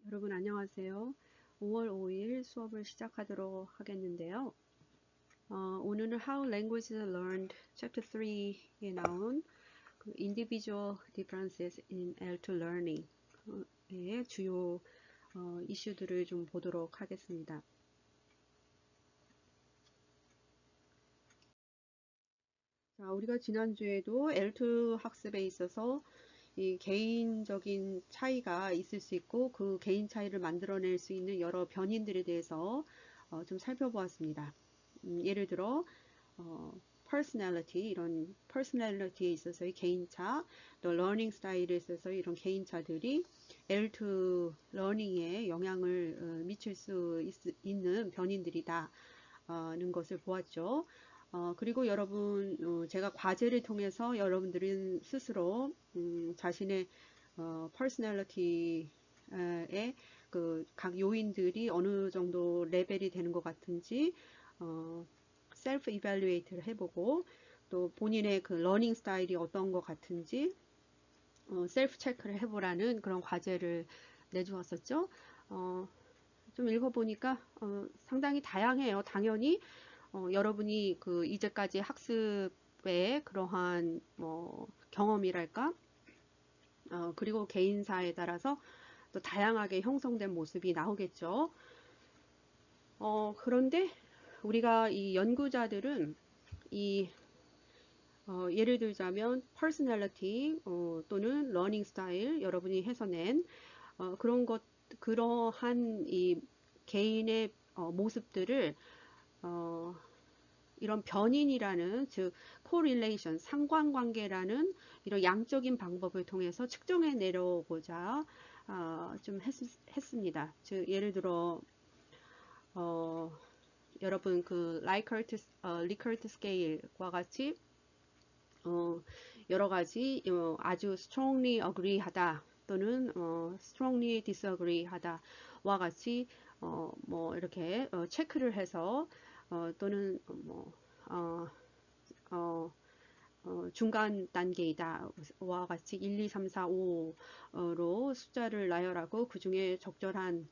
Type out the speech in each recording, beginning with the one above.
여러분 안녕하세요. 5월 5일 수업을 시작하도록 하겠는데요. 오늘은 How Languages Are Learned Chapter 3에 나온 그 Individual Differences in L2 Learning의 주요 이슈들을 좀 보도록 하겠습니다. 자, 우리가 지난주에도 L2 학습에 있어서 이 개인적인 차이가 있을 수 있고 그 개인 차이를 만들어낼 수 있는 여러 변인들에 대해서 좀 살펴보았습니다. 예를 들어 personality 이런 personality에 있어서의 개인차, 또 learning 스타일에 있어서 이런 개인차들이 L2 learning에 영향을 미칠 수 있는 변인들이다는 것을 보았죠. 그리고 여러분, 제가 과제를 통해서 여러분들은 스스로 자신의 퍼스널리티의 그 각 요인들이 어느 정도 레벨이 되는 것 같은지 셀프 이발리에이트를 해보고 또 본인의 그 러닝 스타일이 어떤 것 같은지 셀프 체크를 해보라는 그런 과제를 내주었었죠. 좀 읽어보니까 상당히 다양해요. 당연히 여러분이 그 이제까지 학습의 그러한 뭐 경험이랄까 그리고 개인사에 따라서 또 다양하게 형성된 모습이 나오겠죠. 그런데 우리가 이 연구자들은 이 예를 들자면 personality 또는 learning style 여러분이 해서 낸 그러한 이 개인의 모습들을 이런 변인이라는 즉 correlation 상관관계라는 이런 양적인 방법을 통해서 측정해 내려오고자 좀 했습니다. 즉 예를 들어 여러분 그 리커트 스케일과 같이 여러 가지 아주 strongly agree 하다 또는 strongly disagree 하다와 같이 뭐 이렇게 체크를 해서 또는 어, 어, 중간 단계이다 와 같이 1, 2, 3, 4, 5로 숫자를 나열하고 그 중에 적절한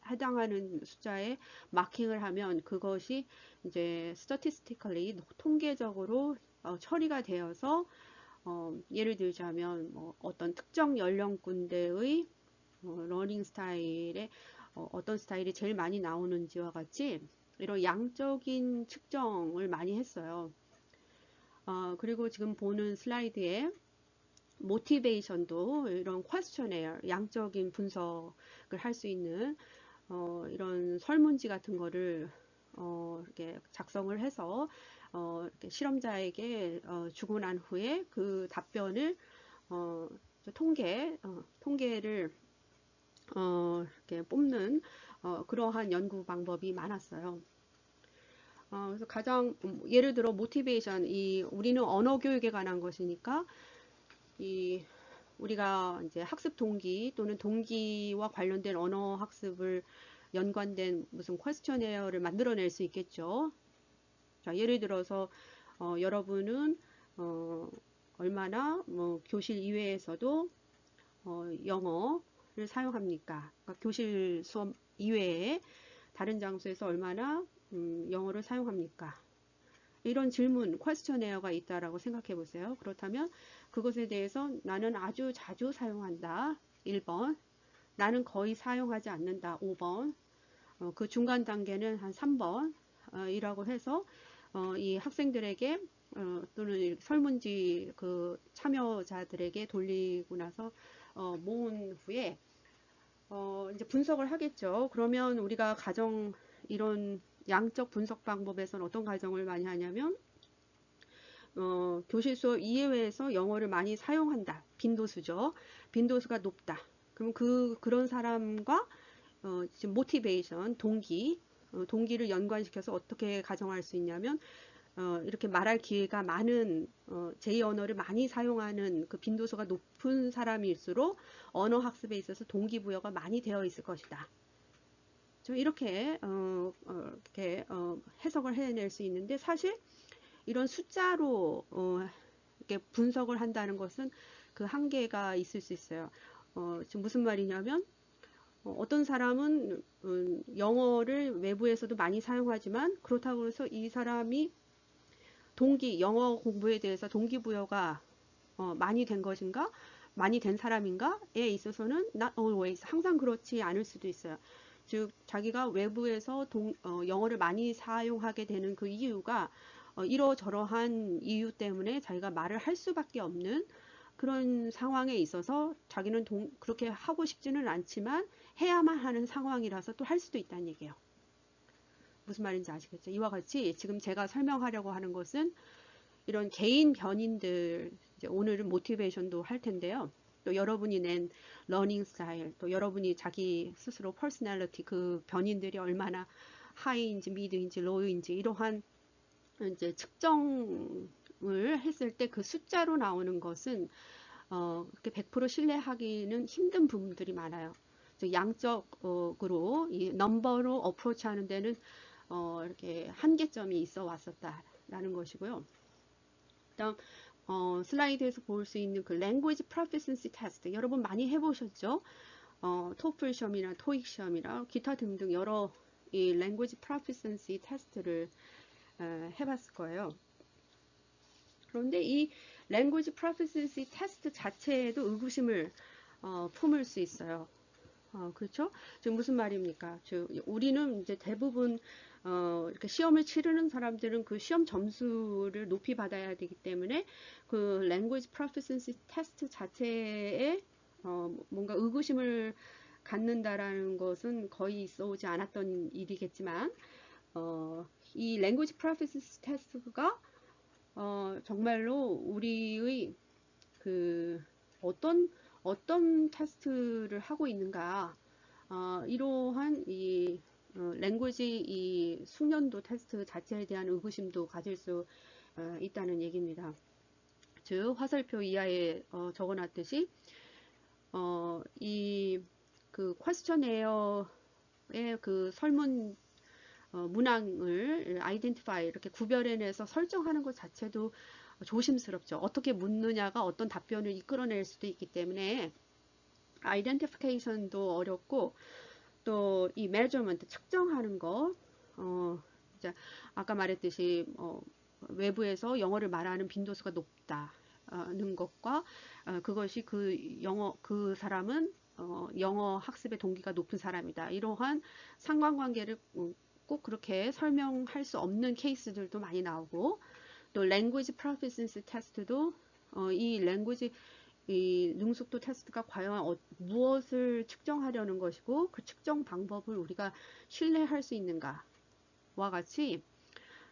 해당하는 숫자에 마킹을 하면 그것이 이제 statistically 통계적으로 처리가 되어서 예를 들자면 뭐 어떤 특정 연령군대의 러닝 스타일에 어떤 스타일이 제일 많이 나오는지와 같이 이런 양적인 측정을 많이 했어요. 그리고 지금 보는 슬라이드에 모티베이션도 이런 퀘스처네어 양적인 분석을 할 수 있는 이런 설문지 같은 거를 이렇게 작성을 해서 이렇게 실험자에게 주고 난 후에 그 답변을 통계를 이렇게 뽑는 그러한 연구 방법이 많았어요. 그래서 가장 예를 들어 모티베이션 이 우리는 언어 교육에 관한 것이니까 이 우리가 이제 학습 동기 또는 동기와 관련된 언어 학습을 연관된 무슨 퀘스처네어를 만들어낼 수 있겠죠. 자, 예를 들어서 여러분은 얼마나 뭐 교실 이외에서도 영어를 사용합니까? 그러니까 교실 수업 이외에 다른 장소에서 얼마나 영어를 사용합니까? 이런 질문, 퀘스처네어가 있다라고 생각해 보세요. 그렇다면 그것에 대해서 나는 아주 자주 사용한다. 1번. 나는 거의 사용하지 않는다. 5번. 그 중간 단계는 한 3번. 이라고 해서 이 학생들에게 또는 설문지 그 참여자들에게 돌리고 나서 모은 후에 이제 분석을 하겠죠. 그러면 우리가 이런 양적 분석 방법에서는 어떤 가정을 많이 하냐면 교실 수업 이외에서 영어를 많이 사용한다. 빈도수죠. 빈도수가 높다. 그럼 그런 사람과 지금 모티베이션, 동기를 연관시켜서 어떻게 가정할 수 있냐면 이렇게 말할 기회가 많은 제2 언어를 많이 사용하는 그 빈도수가 높은 사람일수록 언어 학습에 있어서 동기부여가 많이 되어 있을 것이다. 이렇게 해석을 해낼 수 있는데 사실 이런 숫자로 이렇게 분석을 한다는 것은 그 한계가 있을 수 있어요. 지금 무슨 말이냐면 어떤 사람은 영어를 외부에서도 많이 사용하지만 그렇다고 해서 이 사람이 영어 공부에 대해서 동기부여가 많이 된 것인가? 많이 된 사람인가에 있어서는 not always, 항상 그렇지 않을 수도 있어요. 즉 자기가 외부에서 영어를 많이 사용하게 되는 그 이유가 이러저러한 이유 때문에 자기가 말을 할 수밖에 없는 그런 상황에 있어서 자기는 그렇게 하고 싶지는 않지만 해야만 하는 상황이라서 또 할 수도 있다는 얘기예요. 무슨 말인지 아시겠죠? 이와 같이 지금 제가 설명하려고 하는 것은 이런 개인 변인들, 이제 오늘은 모티베이션도 할 텐데요. 또 여러분이 낸 러닝 스타일, 또 여러분이 자기 스스로 퍼스널리티 그 변인들이 얼마나 하이인지 미드인지 로우인지 이러한 이제 측정을 했을 때 그 숫자로 나오는 것은 그렇게 100% 신뢰하기는 힘든 부분들이 많아요. 양적으로 이 넘버로 어프로치 하는 데는 이렇게 한계점이 있어 왔었다라는 것이고요. 그다음 슬라이드에서 볼 수 있는 그 language proficiency test 여러분 많이 해보셨죠? 토플 시험이나 토익 시험이나 기타 등등 여러 이 language proficiency 테스트를 해봤을 거예요. 그런데 이 language proficiency 테스트 자체에도 의구심을 품을 수 있어요. 그렇죠? 지금 무슨 말입니까? 우리는 이제 대부분 이렇게 시험을 치르는 사람들은 그 시험 점수를 높이 받아야 되기 때문에 그 language proficiency 테스트 자체에 뭔가 의구심을 갖는다라는 것은 거의 있어 오지 않았던 일이겠지만 이 language proficiency 테스트가 정말로 우리의 그 어떤 테스트를 하고 있는가 이러한 이 랭귀지 이 숙련도 테스트 자체에 대한 의구심도 가질 수 있다는 얘기입니다. 즉 화살표 이하에 적어놨듯이 이 그 퀘스천에어의 그 설문 문항을 아이덴티파이 이렇게 구별해내서 설정하는 것 자체도 조심스럽죠. 어떻게 묻느냐가 어떤 답변을 이끌어낼 수도 있기 때문에 아이덴티피케이션도 어렵고 또 이 measurement 측정하는 거 이제 아까 말했듯이 외부에서 영어를 말하는 빈도수가 높다는 것과 그것이 그 사람은 영어 학습의 동기가 높은 사람이다. 이러한 상관관계를 꼭 그렇게 설명할 수 없는 케이스들도 많이 나오고 또 language proficiency 테스트도 이 language 이 능숙도 테스트가 과연 무엇을 측정하려는 것이고 그 측정 방법을 우리가 신뢰할 수 있는가와 같이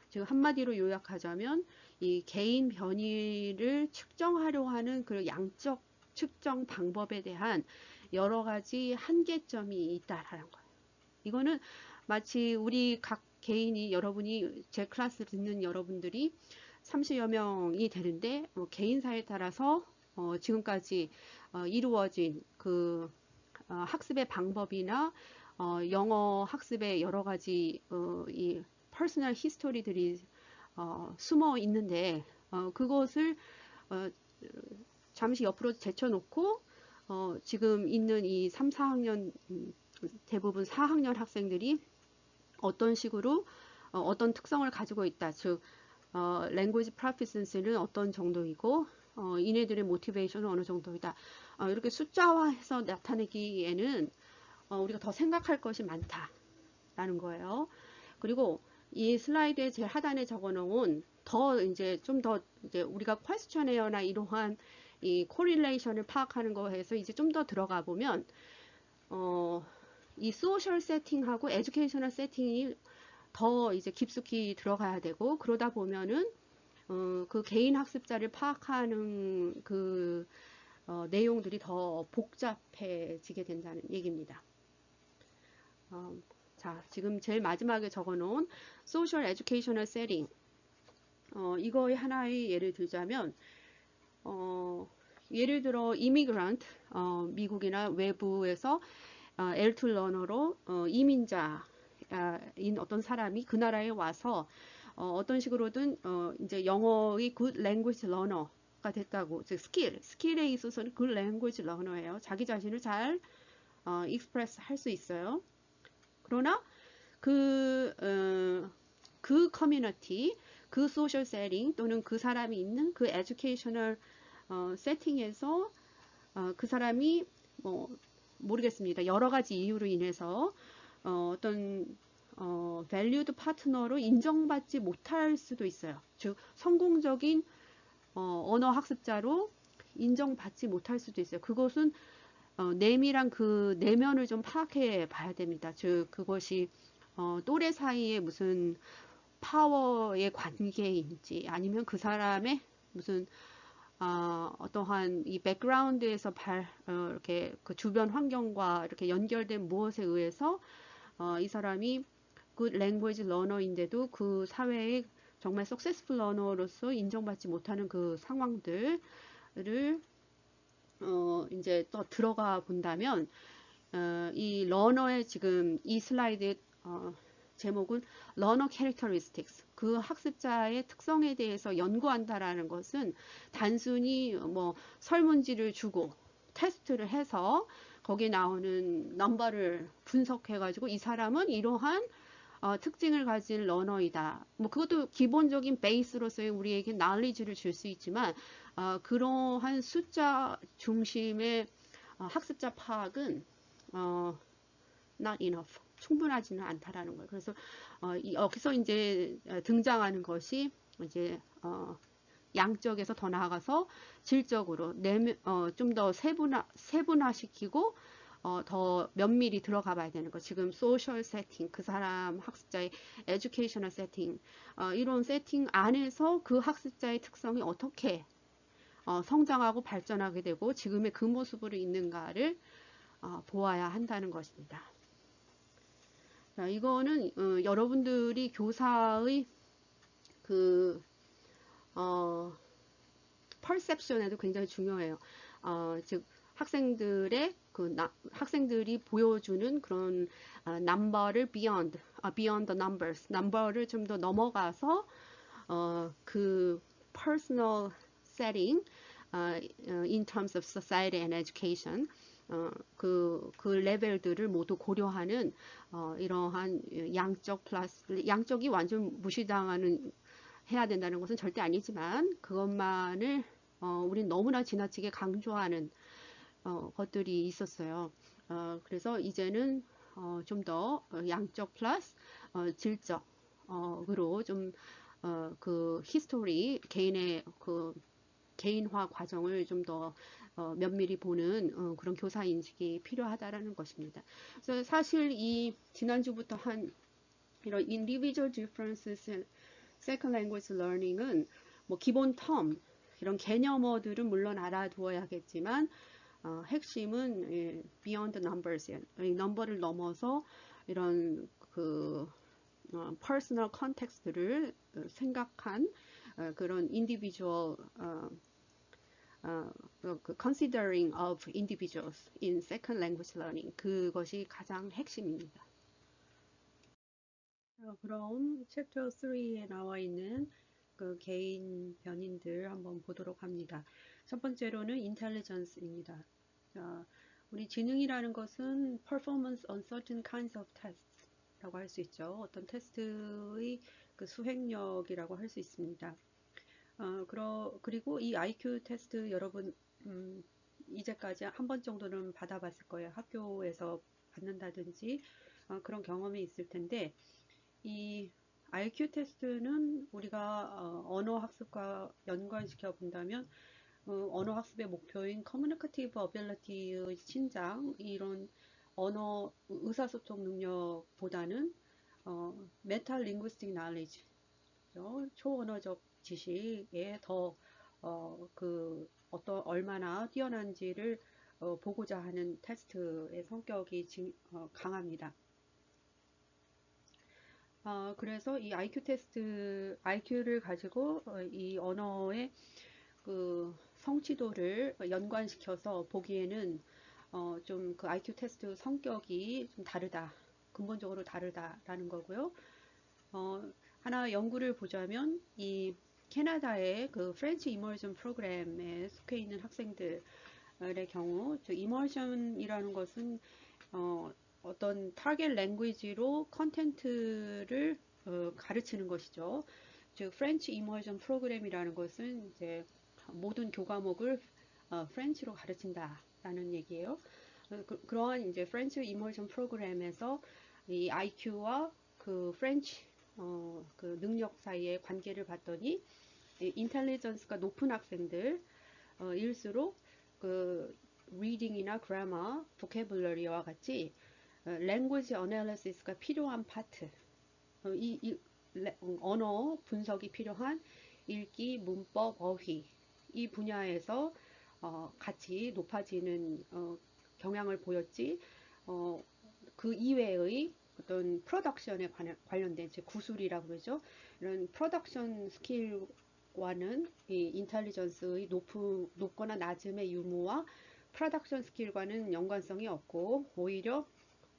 지금 한마디로 요약하자면 이 개인 변이를 측정하려 하는 그 양적 측정 방법에 대한 여러 가지 한계점이 있다라는 거예요. 이거는 마치 우리 각 개인이 여러분이 제 클래스를 듣는 여러분들이 30여 명이 되는데 개인사에 따라서 지금까지 이루어진 그 학습의 방법이나 영어 학습의 여러 가지 이 퍼스널 히스토리들이 숨어 있는데 그것을 잠시 옆으로 제쳐놓고 지금 있는 이 3, 4학년 대부분 4학년 학생들이 어떤 식으로 어떤 특성을 가지고 있다. 즉 language proficiency는 어떤 정도이고 이네들의 모티베이션은 어느 정도이다. 이렇게 숫자화해서 나타내기에는 우리가 더 생각할 것이 많다라는 거예요. 그리고 이 슬라이드의 제일 하단에 적어놓은 좀 더 이제 우리가 퀘스천에어나 이러한 이 코릴레이션을 파악하는 거에서 이제 좀 더 들어가 보면 이 소셜 세팅하고 에듀케이셔널 세팅이 더 이제 깊숙이 들어가야 되고 그러다 보면은 그 개인 학습자를 파악하는 그 내용들이 더 복잡해지게 된다는 얘기입니다. 자, 지금 제일 마지막에 적어놓은 소셜 에듀케이셔널 세팅 이거의 하나의 예를 들자면 예를 들어 이미그런트 미국이나 외부에서 L2 러너로 이민자인 어떤 사람이 그 나라에 와서 어떤 식으로든 이제 영어의 good language learner가 됐다고 즉 스킬에 있어서는 good language learner예요. 자기 자신을 잘 익스프레스 할 수 있어요. 그러나 그 커뮤니티, 그 소셜 세팅 또는 그 사람이 있는 그 에듀케이셔널 세팅에서 그 사람이 뭐 모르겠습니다. 여러 가지 이유로 인해서 어떤 valued 파트너로 인정받지 못할 수도 있어요. 즉 성공적인 언어 학습자로 인정받지 못할 수도 있어요. 그것은 내밀한 그 내면을 좀 파악해 봐야 됩니다. 즉 그것이 또래 사이에 무슨 파워의 관계인지 아니면 그 사람의 무슨 어떠한 이 백그라운드에서 이렇게 그 주변 환경과 이렇게 연결된 무엇에 의해서 이 사람이 good language learner인데도 그 사회에 정말 successful learner로서 인정받지 못하는 그 상황들을 이제 또 들어가 본다면 이 러너의 지금 이 슬라이드의 제목은 learner characteristics, 그 학습자의 특성에 대해서 연구한다라는 것은 단순히 뭐 설문지를 주고 테스트를 해서 거기에 나오는 넘버를 분석해 가지고 이 사람은 이러한 특징을 가진 러너이다. 뭐 그것도 기본적인 베이스로서의 우리에게 knowledge를 줄 수 있지만 그러한 숫자 중심의 학습자 파악은 not enough, 충분하지는 않다라는 거예요. 그래서 여기서 이제 등장하는 것이 이제 양적에서 더 나아가서 질적으로 좀 더 세분화시키고 더 면밀히 들어가 봐야 되는 거. 지금 소셜 세팅, 그 사람 학습자의 에듀케이셔널 세팅, 이런 세팅 안에서 그 학습자의 특성이 어떻게 성장하고 발전하게 되고 지금의 그 모습으로 있는가를 보아야 한다는 것입니다. 자, 이거는 여러분들이 교사의 그 퍼셉션에도 굉장히 중요해요. 즉 학생들의 학생들이 보여주는 그런 number를 beyond the numbers, number를 좀 더 넘어가서 그 personal setting in terms of society and education 그 레벨들을 모두 고려하는 이러한 양적 플러스 양적이 완전 무시당하는 해야 된다는 것은 절대 아니지만 그것만을 우린 너무나 지나치게 강조하는 것들이 있었어요. 그래서 이제는 좀 더 양적 플러스 질적으로 좀 그 히스토리 개인의 그 개인화 과정을 좀 더 면밀히 보는 그런 교사 인식이 필요하다라는 것입니다. 그래서 사실 이 지난주부터 한 이런 individual differences second language learning은 뭐 기본 텀 이런 개념어들은 물론 알아두어야겠지만 핵심은 beyond numbers, 이 넘버를 넘어서 이런 그 personal context를 생각한 그런 individual considering of individuals in second language learning, 그것이 가장 핵심입니다. 그럼 챕터 3에 나와 있는 그 개인 변인들 한번 보도록 합니다. 첫 번째로는 intelligence입니다. 자, 우리 지능이라는 것은 performance on certain kinds of tests 라고 할 수 있죠. 어떤 테스트의 그 수행력이라고 할 수 있습니다. 그리고 이 IQ 테스트 여러분 이제까지 한 번 정도는 받아봤을 거예요. 학교에서 받는다든지 그런 경험이 있을 텐데 이 IQ 테스트는 우리가 언어 학습과 연관시켜 본다면 언어 학습의 목표인 communicative ability의 신장, 이런 언어 의사소통 능력보다는 metalinguistic knowledge, 초언어적 지식에 더 얼마나 뛰어난지를 보고자 하는 테스트의 성격이 강합니다. 그래서 이 IQ 테스트, IQ를 가지고 이 언어의 그 성취도를 연관시켜서 보기에는 좀 그 IQ 테스트 성격이 좀 다르다, 근본적으로 다르다라는 거고요. 하나 연구를 보자면 이 캐나다의 그 프렌치 이머전 프로그램에 속해 있는 학생들의 경우, 즉 이머션이라는 것은 어떤 타겟 랭귀지로 컨텐츠를 가르치는 것이죠. 즉 프렌치 이머전 프로그램이라는 것은 이제 모든 교과목을 프렌치로 가르친다라는 얘기예요. 그러한 이제 프렌치 이머전 프로그램에서 이 IQ와 그 프렌치 그 능력 사이의 관계를 봤더니 인텔리전스가 높은 학생들 일수록 그 리딩이나 그래머, 보캐블러리와 같이 랭귀지 어널리시스가 필요한 파트, 언어 분석이 필요한 읽기, 문법, 어휘 이 분야에서 같이 높아지는 경향을 보였지. 그 이외의 어떤 프로덕션에 관련된 즉 구술이라고 그러죠. 이런 프로덕션 스킬과는 이 인텔리전스의 높거나 낮음의 유무와 프로덕션 스킬과는 연관성이 없고 오히려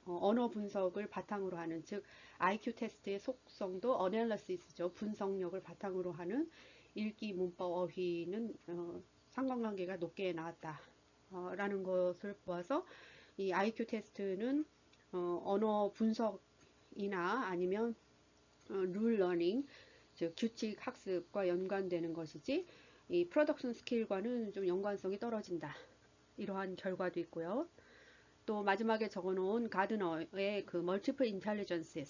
언어 분석을 바탕으로 하는 즉 IQ 테스트의 속성도 어널리시스죠. 분석력을 바탕으로 하는 읽기, 문법, 어휘는 상관관계가 높게 나왔다. 라는 것을 보아서 이 IQ 테스트는 언어 분석이나 아니면 룰 러닝, 즉 규칙 학습과 연관되는 것이지 이 프로덕션 스킬과는 좀 연관성이 떨어진다. 이러한 결과도 있고요. 또 마지막에 적어놓은 가드너의 그 멀티플 인텔리전스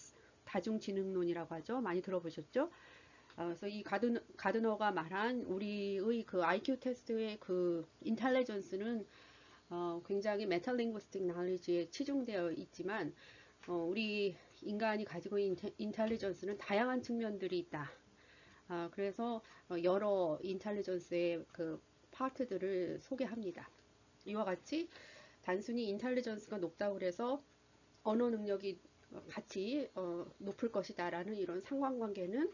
다중지능론이라고 하죠. 많이 들어보셨죠? 그래서 이 가드너가 말한 우리의 그 IQ 테스트의 그 인텔리전스는 굉장히 메타링구스틱 나리지에 치중되어 있지만 우리 인간이 가지고 있는 인텔리전스는 다양한 측면들이 있다. 그래서 여러 인텔리전스의 그 파트들을 소개합니다. 이와 같이 단순히 인텔리전스가 높다고 해서 언어 능력이 같이 높을 것이다 라는 이런 상관관계는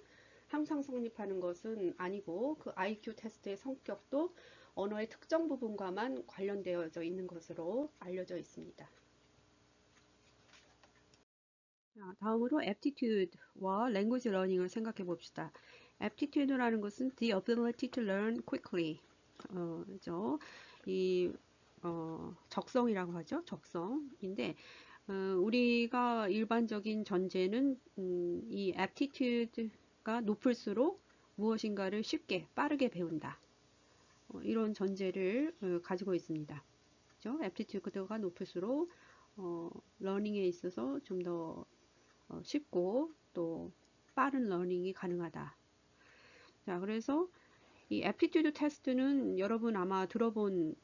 항상 성립하는 것은 아니고 그 IQ 테스트의 성격도 언어의 특정 부분과만 관련되어져 있는 것으로 알려져 있습니다. 자, 다음으로 aptitude와 language learning을 생각해 봅시다. aptitude라는 것은 the ability to learn quickly. 이 적성이라고 하죠. 적성인데 우리가 일반적인 전제는 이 aptitude가 높을수록 무엇인가를 쉽게 빠르게 배운다. 이런 전제를 가지고 있습니다. 그렇죠? aptitude가 높을수록 러닝에 있어서 좀 더 쉽고 또 빠른 러닝이 가능하다. 자, 그래서 이 aptitude 테스트는 여러분 아마 들어본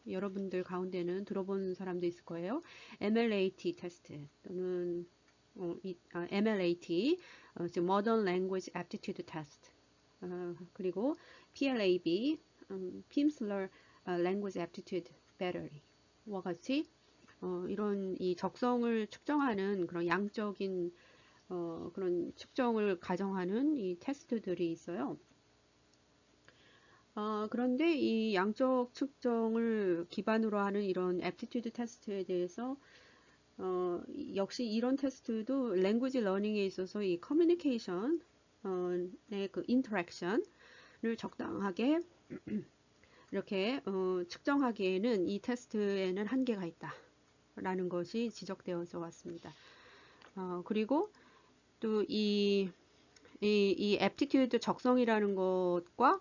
여러분들 가운데는 들어본 사람도 있을 거예요. MLAT 테스트 또는 MLAT, 즉 Modern Language Aptitude Test, 그리고 PLAB, Pimsleur Language Aptitude Battery와 같이 이런 이 적성을 측정하는 그런 양적인 그런 측정을 가정하는 이 테스트들이 있어요. 그런데 이 양적 측정을 기반으로 하는 이런 aptitude 테스트에 대해서 역시 이런 테스트도 language learning에 있어서 이 communication의 그 interaction을 적당하게 이렇게 측정하기에는 이 테스트에는 한계가 있다 라는 것이 지적되어져 왔습니다. 그리고 또 이 aptitude 적성이라는 것과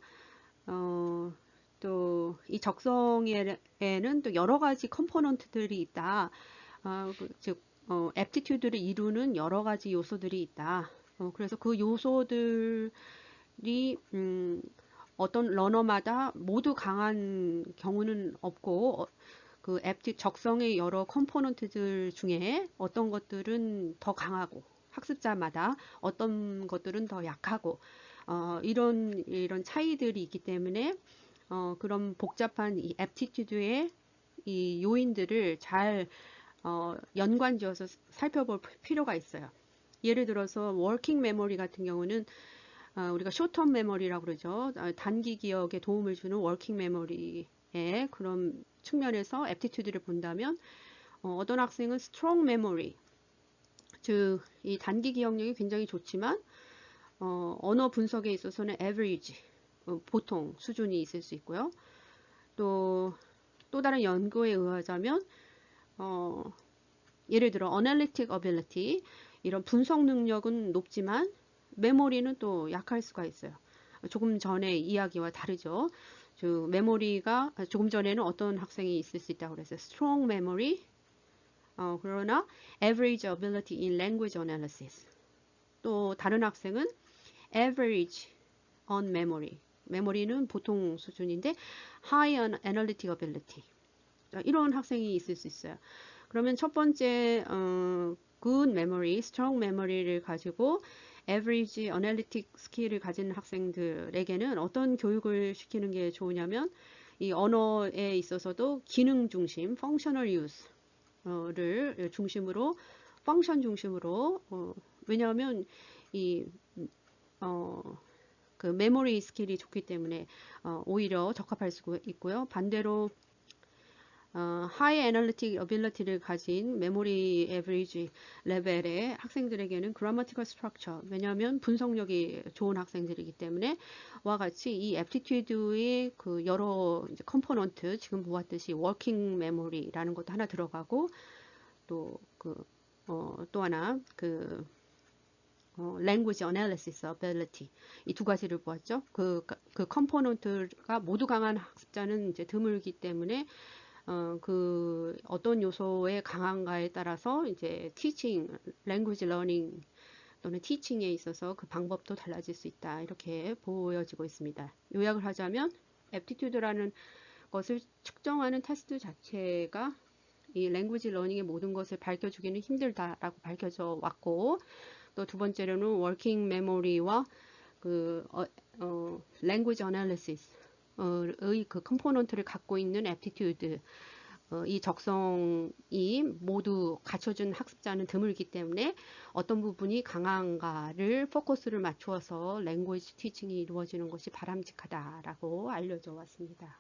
또 이 적성에는 또 여러 가지 컴포넌트들이 있다. 즉 aptitude를 이루는 여러 가지 요소들이 있다. 그래서 그 요소들이 어떤 러너마다 모두 강한 경우는 없고 그 aptitude 적성의 여러 컴포넌트들 중에 어떤 것들은 더 강하고 학습자마다 어떤 것들은 더 약하고 이런 차이들이 있기 때문에 그런 복잡한 이 aptitude의 이 요인들을 잘 연관지어서 살펴볼 필요가 있어요. 예를 들어서 워킹 메모리 같은 경우는 우리가 쇼텀 메모리라고 그러죠. 단기 기억에 도움을 주는 워킹 메모리의 그런 측면에서 aptitude를 본다면 어떤 학생은 스트롱 메모리, 즉 이 단기 기억력이 굉장히 좋지만 언어 분석에 있어서는 average, 보통 수준이 있을 수 있고요. 또 다른 연구에 의하자면 예를 들어 analytic ability 이런 분석 능력은 높지만 메모리는 또 약할 수가 있어요. 조금 전에 이야기와 다르죠. 메모리가 조금 전에는 어떤 학생이 있을 수 있다고 그랬어요. strong memory 그러나 average ability in language analysis. 또 다른 학생은 average on memory. 메모리는 보통 수준인데 high on analytic ability. 이런 학생이 있을 수 있어요. 그러면 첫 번째 good memory, strong memory를 가지고 average analytic skill을 가진 학생들에게는 어떤 교육을 시키는 게 좋으냐면 이 언어에 있어서도 기능 중심, functional use를 중심으로 펑션 중심으로 왜냐하면 그 메모리 스킬이 좋기 때문에 오히려 적합할 수 있고요. 반대로 high analytic ability를 가진 메모리 에버리지 레벨의 학생들에게는 grammatical structure, 왜냐하면 분석력이 좋은 학생들이기 때문에 와 같이 이 aptitude의 그 여러 컴포넌트, 지금 보았듯이 working memory라는 것도 하나 들어가고 또 또 하나 language analysis ability 이 두 가지를 보았죠. 그 컴포넌트가 모두 강한 학습자는 이제 드물기 때문에 그 어떤 요소에 강한가에 따라서 이제 teaching, language learning 또는 teaching에 있어서 그 방법도 달라질 수 있다. 이렇게 보여지고 있습니다. 요약을 하자면 aptitude라는 것을 측정하는 테스트 자체가 이 language learning의 모든 것을 밝혀주기는 힘들다라고 밝혀져 왔고, 또 두 번째로는 working memory와 language analysis 의 그 컴포넌트를 갖고 있는 aptitude 이 적성이 모두 갖춰준 학습자는 드물기 때문에 어떤 부분이 강한가를 포커스를 맞추어서 랭귀지 티칭이 이루어지는 것이 바람직하다라고 알려져 왔습니다.